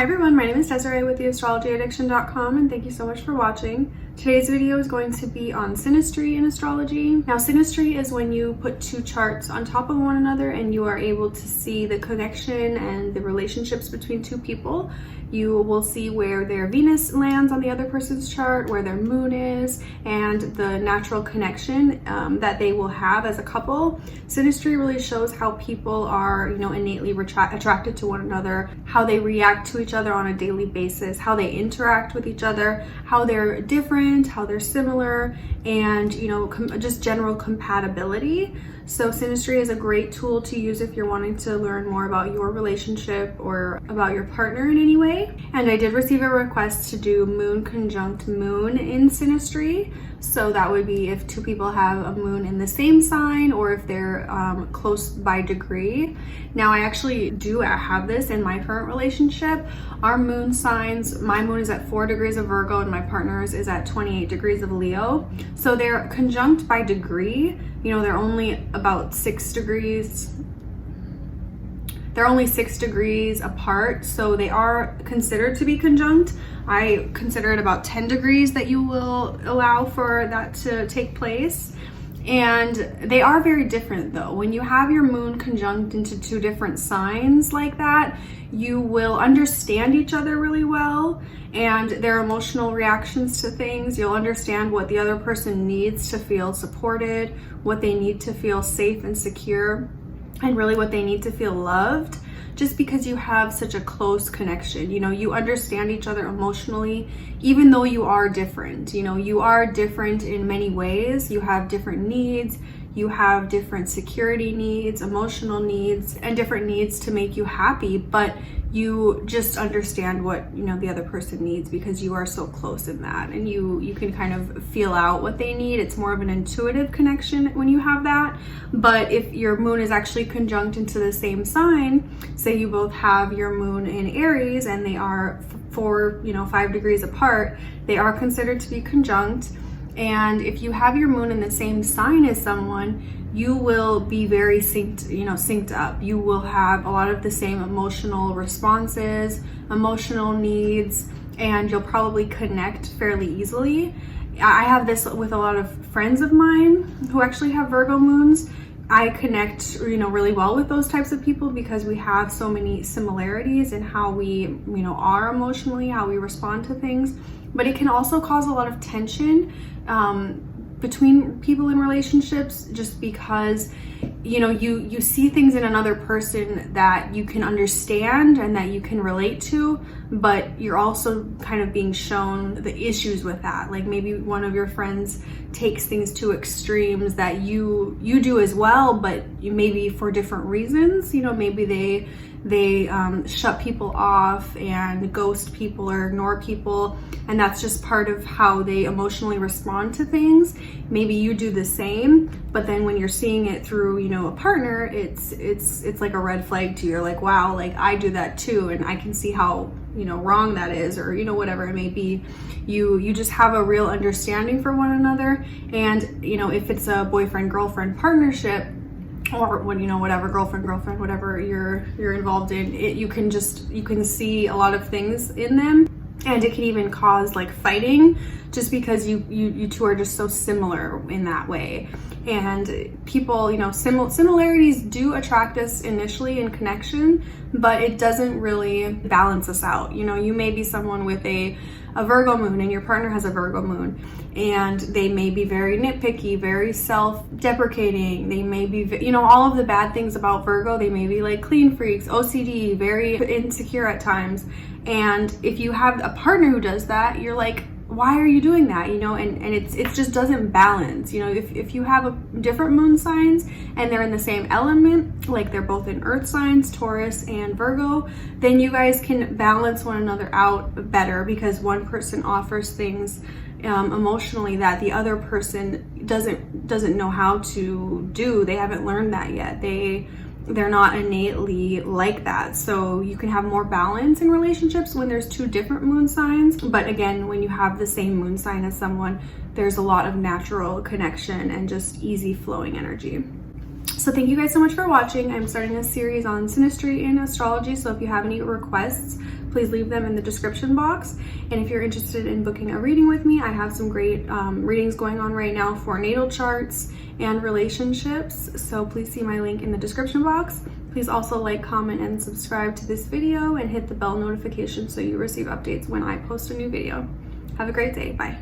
Hi everyone, my name is Desiree with theastrologyaddiction.com and thank you so much for watching. Today's video is going to be on synastry in astrology. Now synastry is when you put two charts on top of one another and you are able to see the connection and the relationships between two people. You will see where their Venus lands on the other person's chart, where their moon is, and the natural connection that they will have as a couple. Synastry really shows how people are, innately attracted to one another, how they react to each other on a daily basis, how they interact with each other, how they're different, how they're similar, and just general compatibility. So synastry is a great tool to use if you're wanting to learn more about your relationship or about your partner in any way. And I did receive a request to do moon conjunct moon in synastry. So that would be if two people have a moon in the same sign or if they're close by degree. Now I actually do have this in my current relationship. Our moon signs, my moon is at 4 degrees of Virgo and my partner's is at 28 degrees of Leo. So they're conjunct by degree. They're only about 6 degrees. They're only 6 degrees apart, so they are considered to be conjunct. I consider it about 10 degrees that you will allow for that to take place. And they are very different though. When you have your moon conjunct into two different signs like that, you will understand each other really well and their emotional reactions to things. You'll understand what the other person needs to feel supported, what they need to feel safe and secure, and really what they need to feel loved. Just because you have such a close connection, you understand each other emotionally, even though you are different. You are different in many ways. You have different needs, you have different security needs, emotional needs, and different needs to make you happy, but you just understand what the other person needs because you are so close in that, and you can kind of feel out what they need. It's more of an intuitive connection when you have that. But if your moon is actually conjunct into the same sign, say you both have your moon in Aries and they are 5 degrees apart, they are considered to be conjunct. And if you have your moon in the same sign as someone, you will be very synced up. You will have a lot of the same emotional responses, emotional needs, and you'll probably connect fairly easily. I have this with a lot of friends of mine who actually have Virgo moons. I connect, really well with those types of people because we have so many similarities in how we, are emotionally, how we respond to things. But it can also cause a lot of tension between people in relationships, just because you see things in another person that you can understand and that you can relate to, but you're also kind of being shown the issues with that. Like maybe one of your friends takes things to extremes that you do as well, but maybe for different reasons. Maybe they shut people off and ghost people or ignore people, and that's just part of how they emotionally respond to things. Maybe you do the same, but then when you're seeing it through a partner, it's like a red flag to you. You're like, wow, like I do that too, and I can see how wrong that is, or whatever it may be. You just have a real understanding for one another. And if it's a boyfriend-girlfriend partnership, or whatever, girlfriend, whatever you're involved in, you can see a lot of things in them, and it can even cause like fighting, just because you two are just so similar in that way. And people, similarities do attract us initially in connection, but it doesn't really balance us out. You may be someone with a Virgo moon and your partner has a Virgo moon, and they may be very nitpicky, very self-deprecating. They may be, all of the bad things about Virgo. They may be like clean freaks, OCD, very insecure at times. And if you have a partner who does that, you're like, why are you doing that? And it just doesn't balance. If you have different moon signs and they're in the same element, like they're both in earth signs, Taurus and Virgo, then you guys can balance one another out better, because one person offers things emotionally that the other person doesn't know how to do. They haven't learned that yet. They're not innately like that. So you can have more balance in relationships when there's two different moon signs. But again, when you have the same moon sign as someone, there's a lot of natural connection and just easy flowing energy. So thank you guys so much for watching. I'm starting a series on synastry and astrology, so if you have any requests, please leave them in the description box. And if you're interested in booking a reading with me, I have some great readings going on right now for natal charts and relationships, so please see my link in the description box. Please also like, comment, and subscribe to this video and hit the bell notification so you receive updates when I post a new video. Have a great day. Bye.